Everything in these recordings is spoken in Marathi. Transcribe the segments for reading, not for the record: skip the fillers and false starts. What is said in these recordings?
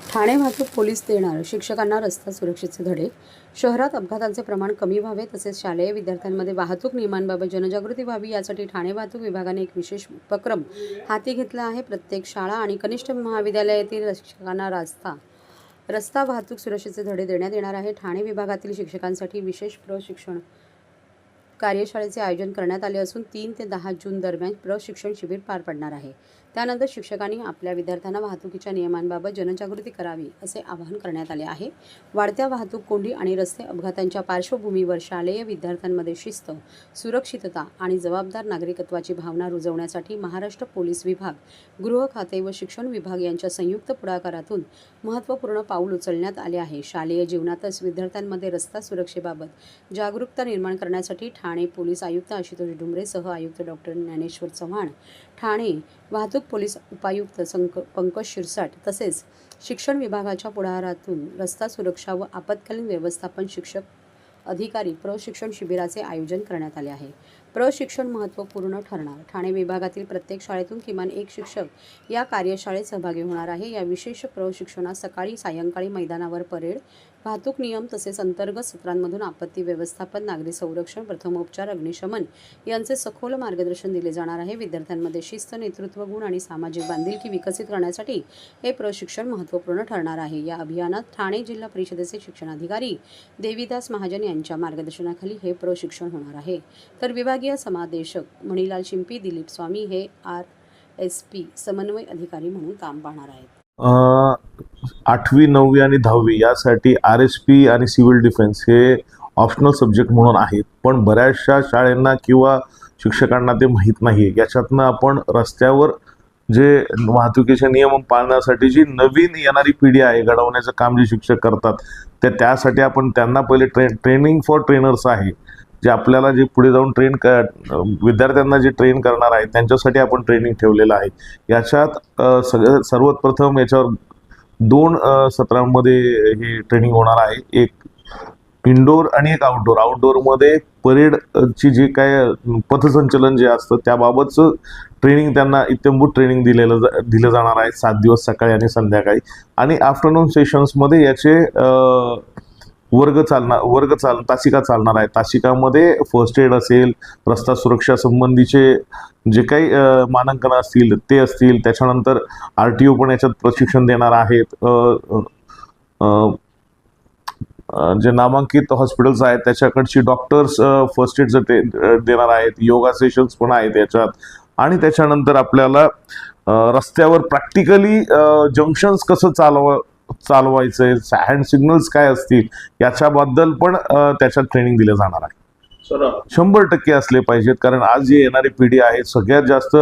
ठाणे वाहतूक पोलीस देणार शिक्षकांना रस्ता सुरक्षेचे धडे. शहरात अपघातांचे प्रमाण कमी व्हावे तसेच शालेय विद्यार्थ्यांमध्ये वाहतूक नियमांबाबत जनजागृती व्हावी यासाठी ठाणे वाहतूक विभागाने एक विशेष उपक्रम हाती घेतला आहे. प्रत्येक शाळा आणि कनिष्ठ महाविद्यालयातील शिक्षकांना रस्ता वाहतूक सुरक्षेचे धडे देण्यात येणार आहे. ठाणे विभागातील शिक्षकांसाठी विशेष प्रशिक्षण कार्यशाळेचे आयोजन करण्यात आले असून 3 ते 10 जून दरम्यान प्रशिक्षण शिबिर पार पडणार आहे. त्यानंतर शिक्षकांनी आपल्या विद्यार्थ्यांना वाहतुकीच्या नियमांबाबत जनजागृती करावी असे आवाहन करण्यात आले आहे. वाढत्या वाहतूक कोंडी आणि रस्ते अपघातांच्या पार्श्वभूमीवर शालेय विद्यार्थ्यांमध्ये शिस्त, सुरक्षितता आणि जबाबदार नागरिकत्वाची भावना रुजवण्यासाठी महाराष्ट्र पोलीस विभाग, गृह खाते व शिक्षण विभाग यांच्या संयुक्त पुढाकारातून महत्त्वपूर्ण पाऊल उचलण्यात आले आहे. शालेय जीवनातच विद्यार्थ्यांमध्ये रस्ता सुरक्षेबाबत जागरूकता निर्माण करण्यासाठी ठाणे पोलीस आयुक्त आशुतोष डुमरेसह आयुक्त डॉक्टर ज्ञानेश्वर चव्हाण, ठाणे वाहतूक पोलीस उपायुक्त पंकज शिरसाट तसेच शिक्षण विभागाच्या पुढाकारातून रस्ता सुरक्षा व आपत्कालीन व्यवस्थापन शिक्षक अधिकारी प्रशिक्षण शिबिराचे आयोजन करण्यात आले आहे. प्रशिक्षण महत्त्वपूर्ण ठरणार. ठाणे विभागातील प्रत्येक शाळेतून किमान एक शिक्षक या कार्यशाळेत सहभागी होणार आहे. या विशेष प्रशिक्षणात सकाळी सायंकाळी मैदानावर परेड, वाहतूक नियम तसेच अंतर्गत सत्रांमधून आपत्ती व्यवस्थापन, नागरी संरक्षण, प्रथमोपचार, अग्निशमन यांचे सखोल मार्गदर्शन दिले जाणार आहे. विद्यार्थ्यांमध्ये शिस्त, नेतृत्व गुण आणि सामाजिक बांधिलकी विकसित करण्यासाठी हे प्रशिक्षण महत्त्वपूर्ण ठरणार आहे. या अभियानात ठाणे जिल्हा परिषदेचे शिक्षणाधिकारी देवीदास महाजन यांच्या मार्गदर्शनाखाली हे प्रशिक्षण होणार आहे. तर विभागीय समादेशक मणिलाल शिंपी, दिलीप स्वामी हे RSP समन्वय अधिकारी म्हणून काम पाहणार आहेत. 8वी, 9वी आणि 10वी यासाठी RSP आणि सिव्हिल डिफेन्स हे ऑप्शनल सब्जेक्ट म्हणून आहेत, पण बऱ्याचशा शाळांना किंवा शिक्षकांना ते माहीत नाही. याच्यातनं आपण रस्त्यावर जे वाहतुकीचे नियम पाळण्यासाठी जी नवीन येणारी पिढी आहे घडवण्याचं काम जे शिक्षक करतात त्यासाठी आपण त्यांना पहिले ट्रेनिंग फॉर ट्रेनर्स आहे, जे आपल्याला जे पुढे जाऊन विद्यार्थ्यांना जे ट्रेन करणार आहे त्यांच्यासाठी आपण ट्रेनिंग ठेवलेलं आहे. याच्यात सर्वात प्रथम याच्यावर 2 सत्रांमध्ये हे ट्रेनिंग होणार आहे. एक इनडोअर आणि एक आउटडोअर. आउटडोअरमध्ये परेडची जे काय पथसंचलन जे असतं त्याबाबतचं ट्रेनिंग त्यांना इत्थंभूत ट्रेनिंग दिलं जाणार आहे 7 दिवस सकाळी आणि संध्याकाळी. आणि आफ्टरनून सेशन्समध्ये याचे तासिका चालणार आहे. तासिकामध्ये फर्स्ट एड असेल, रस्ता सुरक्षा संबंधीचे जे काही मानांकन असतील ते असतील. त्याच्यानंतर RTO पण याच्यात प्रशिक्षण देणार आहेत. जे नामांकित हॉस्पिटल्स आहेत त्याच्याकडची डॉक्टर्स फर्स्ट एडचं देणार आहेत. योगा सेशन्स पण आहेत याच्यात. आणि त्याच्यानंतर आपल्याला रस्त्यावर प्रॅक्टिकली जंक्शन्स कसं चालवायचंय, हँड सिग्नल्स काय असतील याच्याबद्दल पण त्याच्यात ट्रेनिंग दिलं जाणार आहे. 100% असले पाहिजेत, कारण आज जी येणारी पिढी आहे सगळ्यात जास्त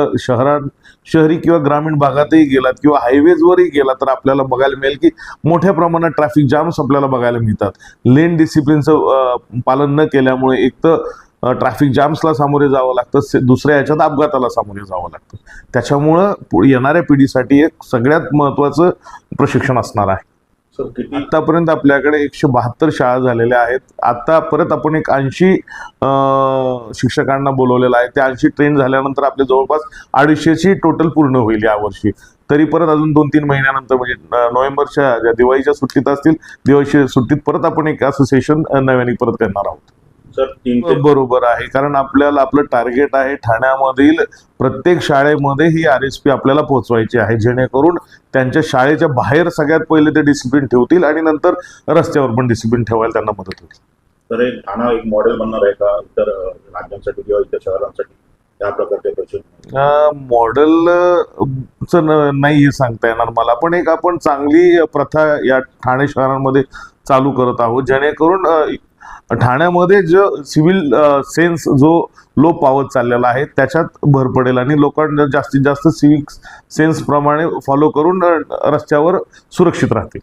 शहरी किंवा ग्रामीण भागातही गेलात किंवा हायवेजवरही गेला तर आपल्याला बघायला मिळेल की मोठ्या प्रमाणात ट्रॅफिक जाम्स आपल्याला बघायला मिळतात. लेन डिसिप्लिनचं पालन न केल्यामुळे एक तर ट्रॅफिक जाम्सला सामोरे जावं लागतं, दुसऱ्या याच्यात अपघाताला सामोरे जावं लागतं. त्याच्यामुळं येणाऱ्या पिढीसाठी एक सगळ्यात महत्त्वाचं प्रशिक्षण असणार आहे. आतापर्यंत आपल्याकडे 172 शाळा झालेल्या आहेत. आता परत आपण एक 80 शिक्षकांना बोलवलेलं आहे. त्या 80 ट्रेन झाल्यानंतर आपले जवळपास 250ची टोटल पूर्ण होईल यावर्षी. तरी परत अजून 2-3 महिन्यानंतर म्हणजे नोव्हेंबरच्या ज्या दिवाळीच्या सुट्टीत असतील, दिवाळीच्या सुट्टीत परत आपण एक असं सेशन नव्याने परत करणार आहोत. बरोबर आहे, कारण आपलं टार्गेट आहे ठाण्यामधील प्रत्येक शाळेमध्ये ही RSP आपल्याला पोहोचवायची आहे, जेणेकरून त्यांच्या शाळेच्या बाहेर सगळ्यात पहिले ते डिसिप्लिन ठेवतील आणि नंतर रस्त्यावर पण डिसिप्लिन ठेवायला त्यांना मदत होईल. तर ठाणा एक मॉडेल बनणार आहे का इतर राज्यांसाठी किंवा इतर शहरांसाठी त्या प्रकारचे मॉडेलचं नाही सांगता येणार मला, पण एक आपण चांगली प्रथा या ठाणे शहरांमध्ये चालू करत आहोत, जेणेकरून ठाण्यामध्ये जो सिव्हिल सेन्स जो लोप पावत चाललेला आहे त्याच्यात भर पडेल आणि लोकांना जास्तीत जास्त सिव्हिक सेन्स प्रमाणे फॉलो करून रस्त्यावर सुरक्षित राहतील.